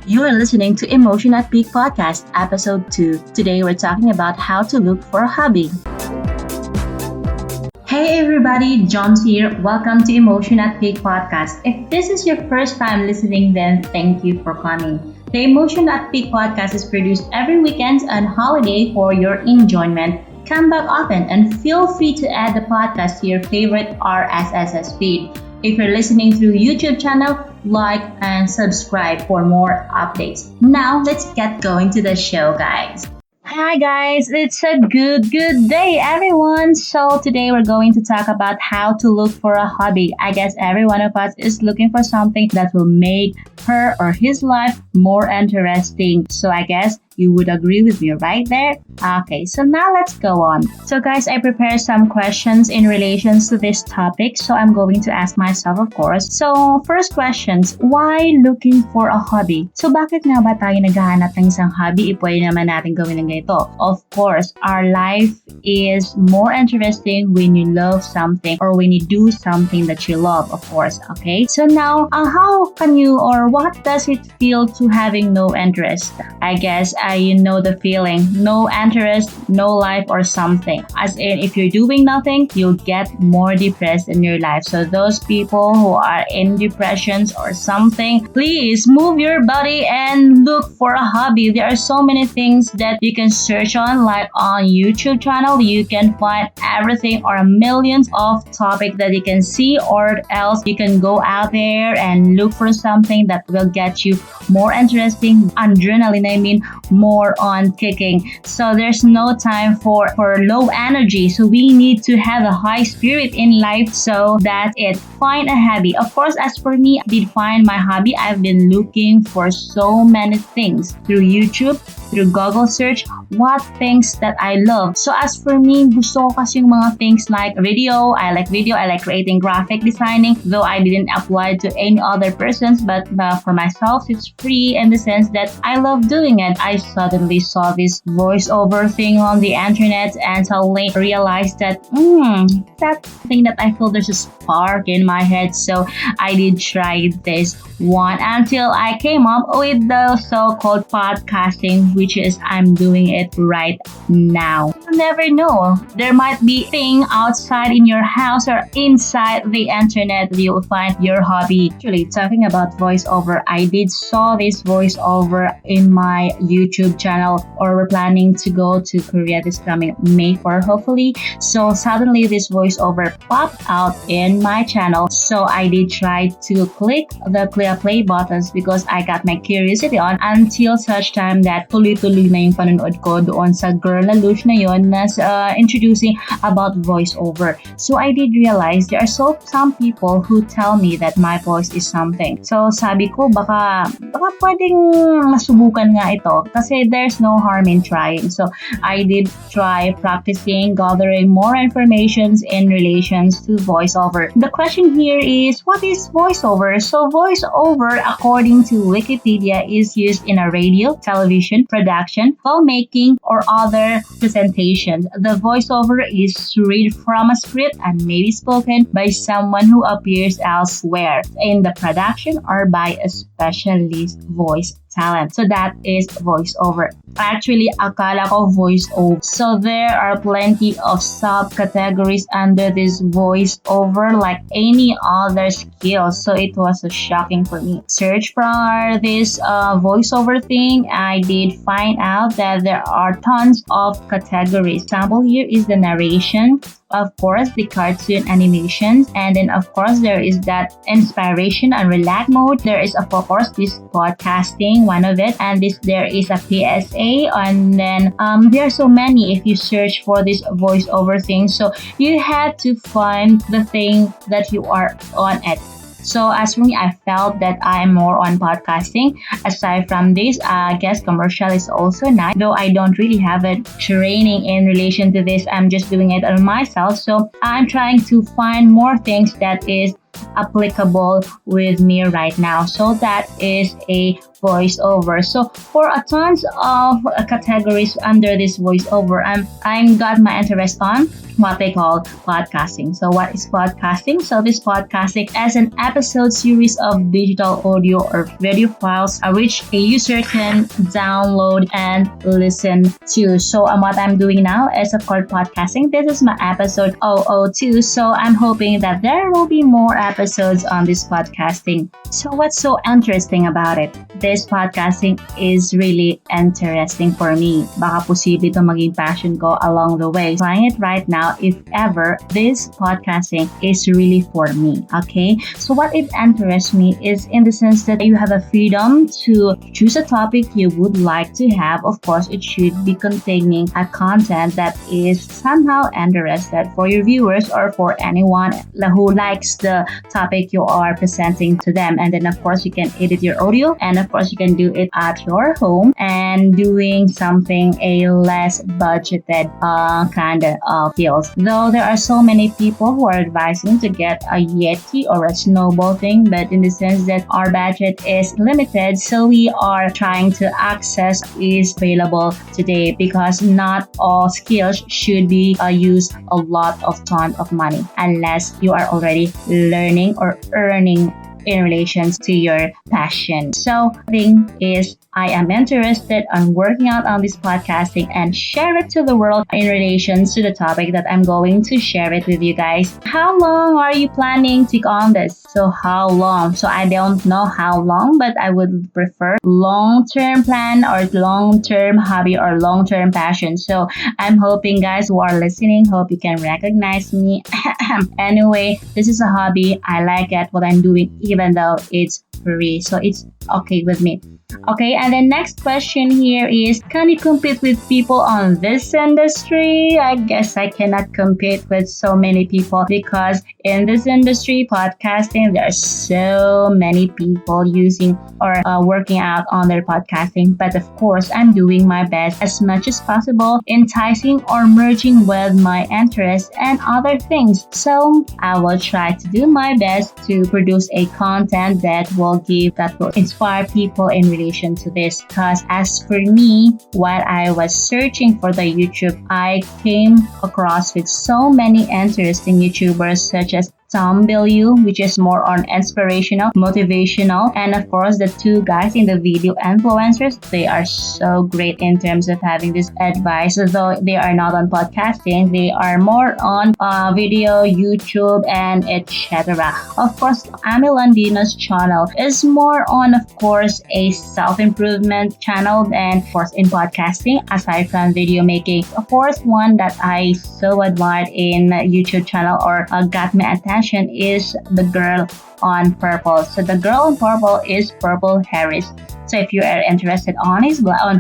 You are listening to Emotion at Peak Podcast, Episode 2. Today we're talking about how to look for a hobby. Hey everybody, John's here. Welcome to Emotion at Peak Podcast. If this is your first time listening, then thank you for coming. The Emotion at Peak Podcast is produced every weekend and holiday for your enjoyment. Come back often and feel free to add the podcast to your favorite RSS feed. If you're listening through YouTube channel, like and subscribe for more updates. Now, let's get going to the show, guys. Hi guys, it's a good day everyone. So today we're going to talk about how to look for a hobby. I guess every one of us is looking for something that will make her or his life more interesting. So I guess you would agree with me right there? Okay, so now let's go on. So guys, I prepared some questions in relation to this topic. So I'm going to ask myself, of course. So first questions, why looking for a hobby? So bakit nga ba tayo naghahanap ng isang hobby? Pwede naman natin gawin ng ganito. Of course, our life is more interesting when you love something or when you do something that you love, of course. Okay, so now how can you or what does it feel to having no interest? I guess you know the feeling, no interest, no life or something. As in, if you're doing nothing, you'll get more depressed in your life. So those people who are in depressions or something, please move your body and look for a hobby. There are so many things that you can search on, like on YouTube channel, you can find everything or millions of topics that you can see, or else you can go out there and look for something that will get you more interesting, adrenaline, more on kicking. So there's no time for low energy. So we need to have a high spirit in life. So that's it. Find a hobby. Of course, as for me, I did find my hobby. I've been looking for so many things through YouTube, through Google search, what things that I love. So as for me, gusto ko kasi yung mga things like video. I like creating graphic designing, though I didn't apply to any other persons, but for myself, it's free in the sense that I love doing it. I suddenly saw this voiceover thing on the internet and suddenly realized that that thing that I feel there's a spark in my head. So I did try this one until I came up with the so-called podcasting, which is I'm doing it right now. You never know. There might be a thing outside in your house or inside the internet that you will find your hobby. Actually, talking about voiceover, I did saw this voiceover in my YouTube channel, or we're planning to go to Korea this coming May 4, hopefully. So suddenly this voiceover popped out in my channel. So I did try to click the play buttons because I got my curiosity on until such time that tuloy-tuloy na yung panonood ko doon sa girl na Lush na yun na introducing about voiceover. So I did realize there are some people who tell me that my voice is something. So sabi ko baka pwedeng masubukan nga ito kasi there's no harm in trying. So I did try practicing, gathering more informations in relations to voiceover. The question here is, what is voiceover? So voiceover, according to Wikipedia, is used in a radio, television, production, filmmaking, or other presentations. The voiceover is read from a script and may be spoken by someone who appears elsewhere in the production or by a specialist voice talent. So that is voiceover. Actually, akala ko voiceover. So there are plenty of subcategories under this voiceover like any other skill. So it was shocking for me. Search for this voiceover thing. I did find out that there are tons of categories. Example here is the narration. Of course, the cartoon animations, and then of course there is that inspiration and relax mode. There is of course this podcasting, one of it, and there is a PSA, and then there are so many if you search for this voiceover thing. So you had to find the thing that you are on it. So as for me, I felt that I'm more on podcasting. Aside from this, I guess commercial is also nice. Though I don't really have a training in relation to this, I'm just doing it on myself. So I'm trying to find more things that is applicable with me right now. So that is a voiceover. So for a tons of categories under this voiceover, I'm got my interest on what they call podcasting. So what is podcasting? So this podcasting is an episode series of digital audio or video files which a user can download and listen to. So what I'm doing now is of course podcasting. This is my episode 002. So I'm hoping that there will be more episodes on this podcasting. So what's so interesting about it? This podcasting is really interesting for me. Baka posible ito maging passion ko along the way. Trying it right now if ever this podcasting is really for me. Okay? So what it interests me is in the sense that you have a freedom to choose a topic you would like to have. Of course, it should be containing a content that is somehow interested for your viewers or for anyone who likes the topic you are presenting to them. And then of course you can edit your audio, and of course you can do it at your home and doing something a less budgeted kind of deals. Though there are so many people who are advising to get a Yeti or a snowball thing, but in the sense that our budget is limited, so we are trying to access is available today because not all skills should be used a lot of ton of money unless you are already learning or earning in relation to your passion. So the thing is, I am interested on working out on this podcasting and share it to the world in relation to the topic that I'm going to share it with you guys. How long are you planning to go on this? So how long? So I don't know how long, but I would prefer long-term plan or long-term hobby or long-term passion. So I'm hoping guys who are listening, hope you can recognize me. Anyway, this is a hobby. I like it, what I'm doing, even though it's free. So it's okay with me. Okay, and the next question here is, can you compete with people on this industry? I guess I cannot compete with so many people because in this industry, podcasting, there are so many people using or working out on their podcasting. But of course, I'm doing my best as much as possible, enticing or merging with my interests and other things. So I will try to do my best to produce a content that will inspire people in relation to this. Because as for me, while I was searching for the YouTube, I came across with so many interesting YouTubers such as Tom Bilyeu, which is more on inspirational, motivational, and of course the two guys in the video influencers, they are so great in terms of having this advice. Though they are not on podcasting, they are more on video, YouTube, and etc. Of course, Ami Landino's channel is more on, of course, a self-improvement channel, and of course in podcasting, aside from video making. The fourth one that I so admired in YouTube channel or got my attention is the girl on purple. So the girl on purple is Purple Harris. So if you are interested on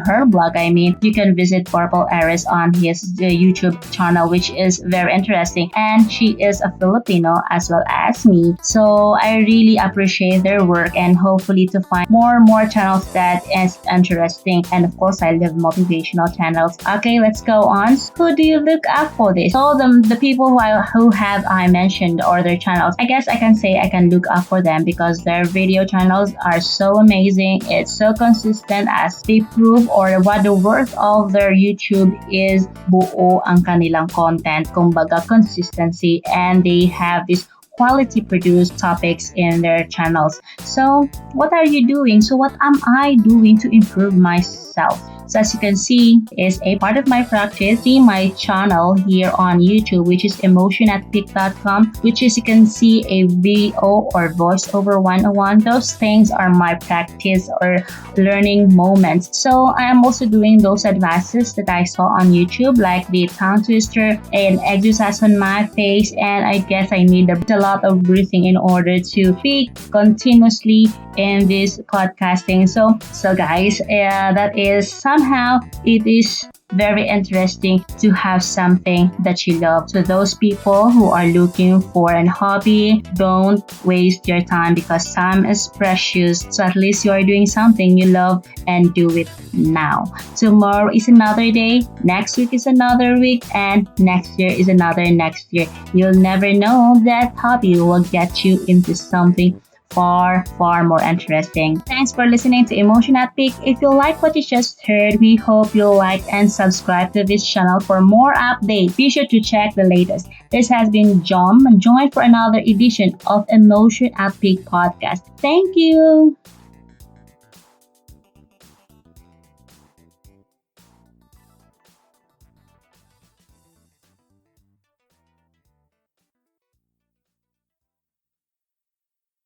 her blog, you can visit Purple Harris on his YouTube channel, which is very interesting. And she is a Filipino as well as me. So I really appreciate their work and hopefully to find more channels that is interesting. And of course, I love motivational channels. Okay, let's go on. Who do you look up for this? So the people who have I mentioned or their channels, I guess I can say I can look up for them because their video channels are so amazing. It's so consistent as they prove or what the worth of their YouTube is buo ang kanilang content, kumbaga consistency, and they have this quality produced topics in their channels. So what are you doing? So what am I doing to improve myself? So as you can see, is a part of my practice. See my channel here on YouTube, which is emotion@peak.com, which is you can see a VO or voiceover 101. Those things are my practice or learning moments. So I am also doing those advices that I saw on YouTube, like the tongue twister and exercise on my face. And I guess I need a lot of breathing in order to speak continuously in this podcasting. So guys, that is somehow it is very interesting to have something that you love. So those people who are looking for a hobby, don't waste your time because time is precious. So at least you are doing something you love and do it now. Tomorrow is another day, next week is another week, and next year is another next year. You'll never know that hobby will get you into something far, far more interesting. Thanks for listening to Emotion at Peak. If you like what you just heard, we hope you'll like and subscribe to this channel for more updates. Be sure to check the latest. This has been John. Join for another edition of Emotion at Peak podcast. Thank you.